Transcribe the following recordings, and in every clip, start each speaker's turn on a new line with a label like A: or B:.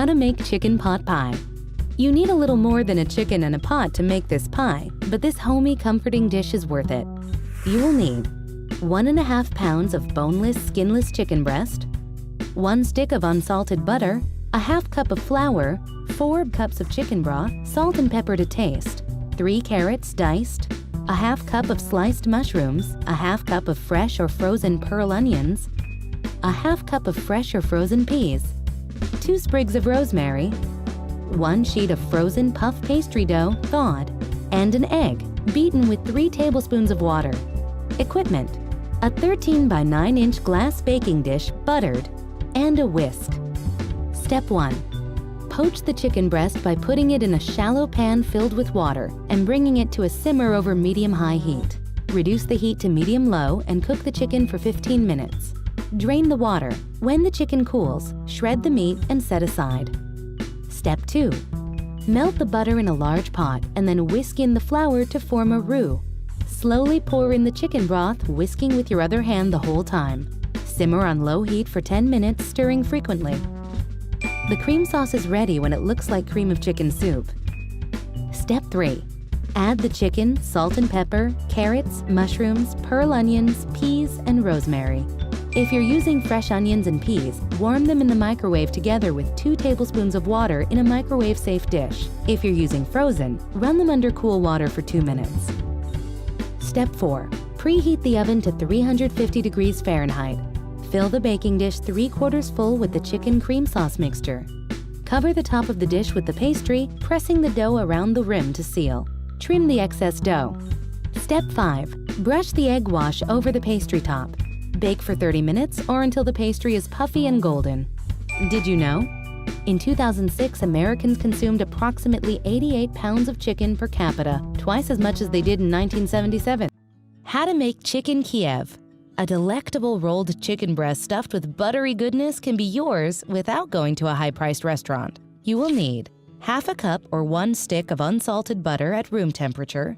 A: How to make chicken pot pie. You need a little more than a chicken and a pot to make this pie, but this homey, comforting dish is worth it. You will need 1.5 pounds of boneless, skinless chicken breast, 1 stick of unsalted butter, a 1/2 cup of flour, 4 cups of chicken broth, salt and pepper to taste, 3 carrots diced, a 1/2 cup of sliced mushrooms, a 1/2 cup of fresh or frozen pearl onions, a 1/2 cup of fresh or frozen peas, 2 sprigs of rosemary, 1 sheet of frozen puff pastry dough thawed, and an egg beaten with 3 tablespoons of water. Equipment: a 13 by 9 inch glass baking dish buttered, and a whisk. Step 1. Poach the chicken breast by putting it in a shallow pan filled with water and bringing it to a simmer over medium-high heat. Reduce the heat to medium-low and cook the chicken for 15 minutes. Drain the water. When the chicken cools, shred the meat and set aside. Step 2. Melt the butter in a large pot and then whisk in the flour to form a roux. Slowly pour in the chicken broth, whisking with your other hand the whole time. Simmer on low heat for 10 minutes, stirring frequently. The cream sauce is ready when it looks like cream of chicken soup. Step 3. Add the chicken, salt and pepper, carrots, mushrooms, pearl onions, peas, and rosemary. If you're using fresh onions and peas, warm them in the microwave together with 2 tablespoons of water in a microwave-safe dish. If you're using frozen, run them under cool water for 2 minutes. Step 4. Preheat the oven to 350 degrees Fahrenheit. Fill the baking dish 3/4 full with the chicken cream sauce mixture. Cover the top of the dish with the pastry, pressing the dough around the rim to seal. Trim the excess dough. Step 5. Brush the egg wash over the pastry top. Bake for 30 minutes or until the pastry is puffy and golden. Did you know? In 2006, Americans consumed approximately 88 pounds of chicken per capita, twice as much as they did in 1977. How to make chicken Kiev. A delectable rolled chicken breast stuffed with buttery goodness can be yours without going to a high-priced restaurant. You will need 1/2 cup or 1 stick of unsalted butter at room temperature,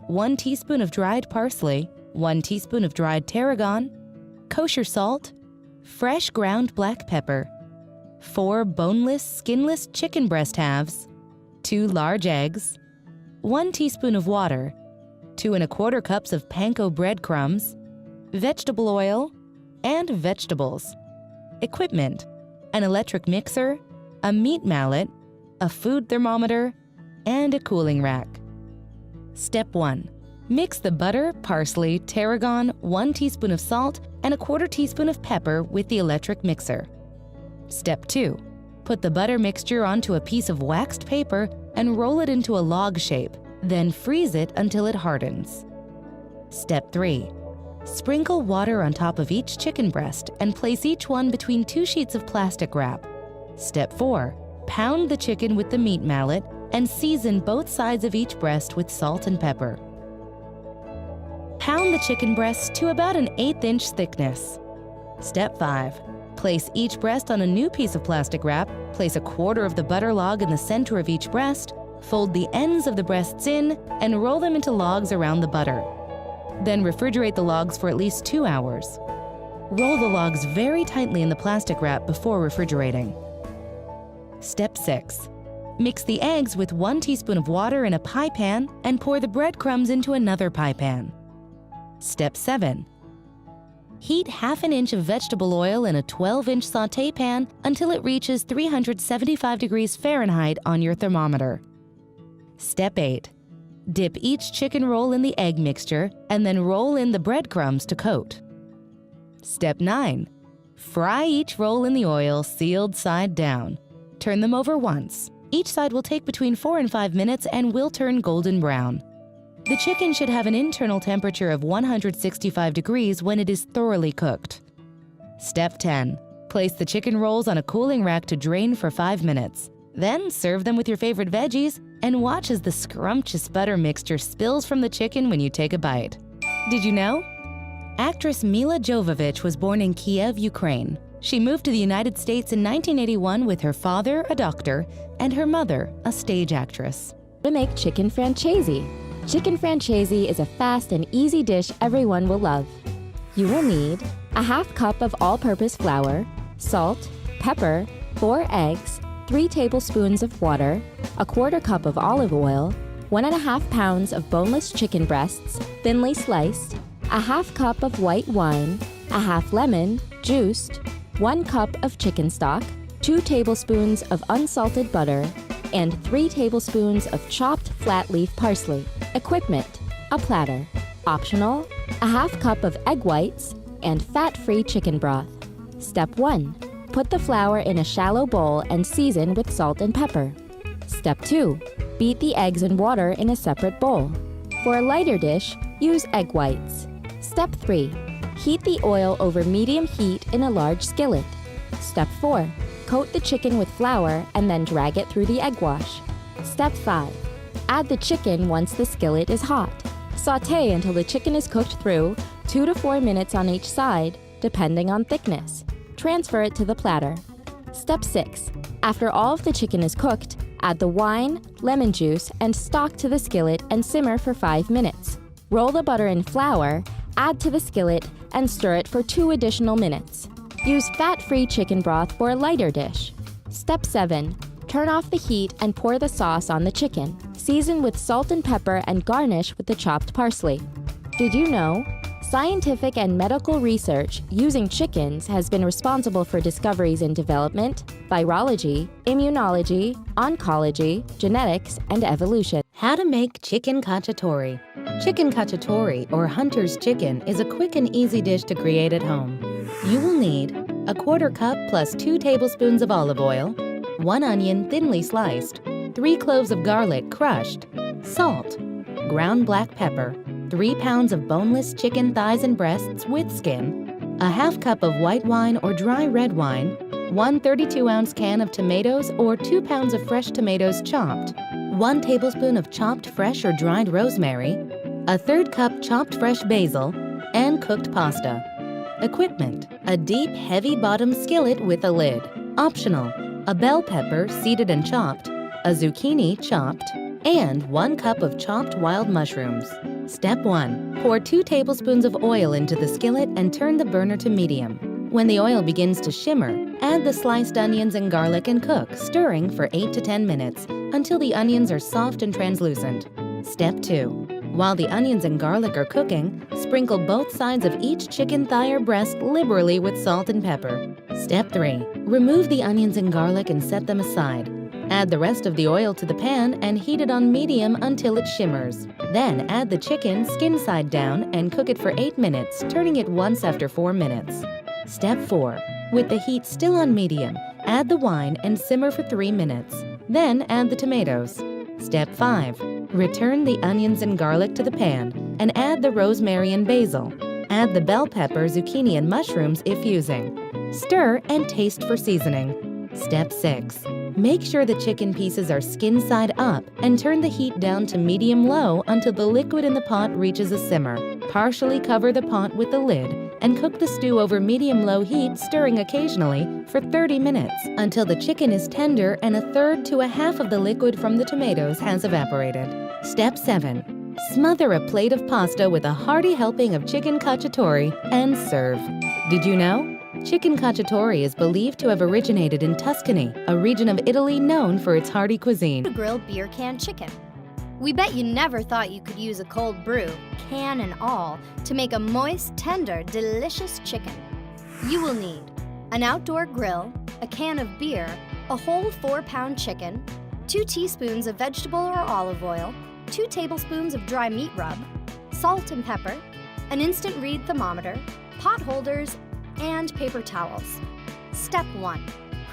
A: 1 teaspoon of dried parsley, 1 teaspoon of dried tarragon, kosher salt, fresh ground black pepper, 4 boneless, skinless chicken breast halves, 2 large eggs, 1 teaspoon of water, 2¼ cups of panko breadcrumbs, vegetable oil, and vegetables. Equipment: an electric mixer, a meat mallet, a food thermometer, and a cooling rack. Step 1. Mix the butter, parsley, tarragon, 1 teaspoon of salt, and 1/4 teaspoon of pepper with the electric mixer. Step 2. Put the butter mixture onto a piece of waxed paper and roll it into a log shape, then freeze it until it hardens. Step 3. Sprinkle water on top of each chicken breast and place each one between 2 sheets of plastic wrap. Step 4. Pound the chicken with the meat mallet and season both sides of each breast with salt and pepper. Pound the chicken breasts to about an 1/8 inch thickness. Step 5. Place each breast on a new piece of plastic wrap, place 1/4 of the butter log in the center of each breast, fold the ends of the breasts in, and roll them into logs around the butter. Then refrigerate the logs for at least 2 hours. Roll the logs very tightly in the plastic wrap before refrigerating. Step 6. Mix the eggs with 1 teaspoon of water in a pie pan and pour the breadcrumbs into another pie pan. Step 7. Heat 1/2 inch of vegetable oil in a 12-inch sauté pan until it reaches 375 degrees Fahrenheit on your thermometer. Step 8. Dip each chicken roll in the egg mixture and then roll in the breadcrumbs to coat. Step 9. Fry each roll in the oil, sealed side down. Turn them over once. Each side will take between 4 and 5 minutes and will turn golden brown. The chicken should have an internal temperature of 165 degrees when it is thoroughly cooked. Step 10. Place the chicken rolls on a cooling rack to drain for 5 minutes. Then serve them with your favorite veggies and watch as the scrumptious butter mixture spills from the chicken when you take a bite. Did you know? Actress Milla Jovovich was born in Kiev, Ukraine. She moved to the United States in 1981 with her father, a doctor, and her mother, a stage actress.
B: To make chicken Francese. Chicken Francese is a fast and easy dish everyone will love. You will need a 1/2 cup of all-purpose flour, salt, pepper, 4 eggs, 3 tablespoons of water, a 1/4 cup of olive oil, 1.5 pounds of boneless chicken breasts, thinly sliced, a 1/2 cup of white wine, a 1/2 lemon, juiced, 1 cup of chicken stock, 2 tablespoons of unsalted butter, and 3 tablespoons of chopped flat leaf parsley. Equipment: a platter. Optional: a 1/2 cup of egg whites and fat-free chicken broth. Step 1. Put the flour in a shallow bowl and season with salt and pepper. Step 2. Beat the eggs and water in a separate bowl. For a lighter dish, use egg whites. Step 3. Heat the oil over medium heat in a large skillet. Step 4. Coat the chicken with flour and then drag it through the egg wash. Step 5. Add the chicken once the skillet is hot. Sauté until the chicken is cooked through, 2 to 4 minutes on each side, depending on thickness. Transfer it to the platter. Step 6. After all of the chicken is cooked, add the wine, lemon juice, and stock to the skillet and simmer for 5 minutes. Roll the butter in flour, add to the skillet, and stir it for 2 additional minutes. Use fat-free chicken broth for a lighter dish. Step 7. Turn off the heat and pour the sauce on the chicken. Season with salt and pepper and garnish with the chopped parsley. Did you know? Scientific and medical research using chickens has been responsible for discoveries in development, virology, immunology, oncology, genetics, and evolution.
A: How to make chicken cacciatore. Chicken cacciatore, or hunter's chicken, is a quick and easy dish to create at home. You will need a 1/4 cup plus 2 tablespoons of olive oil, 1 onion thinly sliced, 3 cloves of garlic crushed, salt, ground black pepper, 3 pounds of boneless chicken thighs and breasts with skin, a 1/2 cup of white wine or dry red wine, 1 32-ounce can of tomatoes or 2 pounds of fresh tomatoes chopped, 1 tablespoon of chopped fresh or dried rosemary, a 1/3 cup chopped fresh basil, and cooked pasta. Equipment: a deep, heavy-bottomed skillet with a lid. Optional: a bell pepper seeded and chopped, a zucchini chopped, and 1 cup of chopped wild mushrooms. Step 1. Pour 2 tablespoons of oil into the skillet and turn the burner to medium. When the oil begins to shimmer, add the sliced onions and garlic and cook, stirring for 8 to 10 minutes until the onions are soft and translucent. Step 2. While the onions and garlic are cooking, sprinkle both sides of each chicken thigh or breast liberally with salt and pepper. Step 3. Remove the onions and garlic and set them aside. Add the rest of the oil to the pan and heat it on medium until it shimmers. Then add the chicken skin side down and cook it for 8 minutes, turning it once after 4 minutes. Step 4. With the heat still on medium, add the wine and simmer for 3 minutes. Then add the tomatoes. Step 5. Return the onions and garlic to the pan and add the rosemary and basil. Add the bell pepper, zucchini, and mushrooms if using. Stir and taste for seasoning. Step 6. Make sure the chicken pieces are skin side up and turn the heat down to medium-low until the liquid in the pot reaches a simmer. Partially cover the pot with the lid and cook the stew over medium-low heat, stirring occasionally, for 30 minutes until the chicken is tender and 1/3 to 1/2 of the liquid from the tomatoes has evaporated. Step 7. Smother a plate of pasta with a hearty helping of chicken cacciatore and serve. Did you know? Chicken cacciatore is believed to have originated in Tuscany, a region of Italy known for its hearty cuisine.
C: Grilled beer can chicken. We bet you never thought you could use a cold brew, can and all, to make a moist, tender, delicious chicken. You will need an outdoor grill, a can of beer, a whole 4-pound chicken, 2 teaspoons of vegetable or olive oil, 2 tablespoons of dry meat rub, salt and pepper, an instant read thermometer, pot holders, and paper towels. Step 1.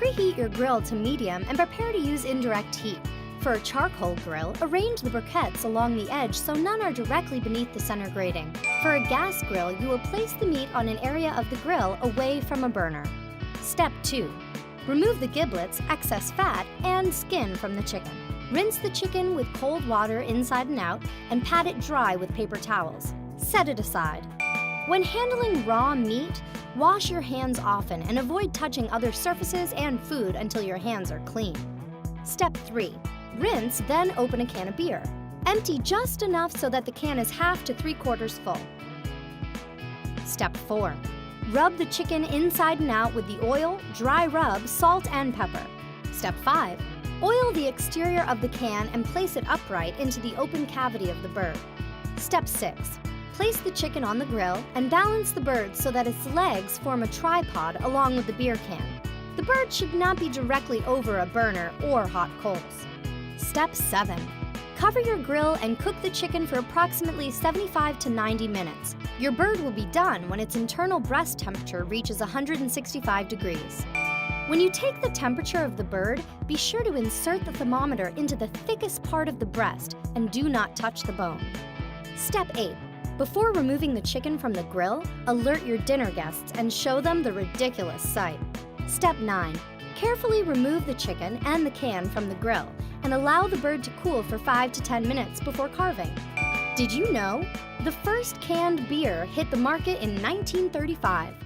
C: Preheat your grill to medium and prepare to use indirect heat. For a charcoal grill, arrange the briquettes along the edge so none are directly beneath the center grating. For a gas grill, you will place the meat on an area of the grill away from a burner. Step 2. Remove the giblets, excess fat, and skin from the chicken. Rinse the chicken with cold water inside and out and pat it dry with paper towels. Set it aside. When handling raw meat, wash your hands often and avoid touching other surfaces and food until your hands are clean. Step 3. Rinse, then open a can of beer. Empty just enough so that the can is 1/2 to 3/4 full. Step 4. Rub the chicken inside and out with the oil, dry rub, salt, and pepper. Step 5. Oil the exterior of the can and place it upright into the open cavity of the bird. Step 6. Place the chicken on the grill and balance the bird so that its legs form a tripod along with the beer can. The bird should not be directly over a burner or hot coals. Step 7. Cover your grill and cook the chicken for approximately 75 to 90 minutes. Your bird will be done when its internal breast temperature reaches 165 degrees. When you take the temperature of the bird, be sure to insert the thermometer into the thickest part of the breast and do not touch the bone. Step 8. Before removing the chicken from the grill, alert your dinner guests and show them the ridiculous sight. Step 9. Carefully remove the chicken and the can from the grill and allow the bird to cool for 5 to 10 minutes before carving. Did you know? The first canned beer hit the market in 1935.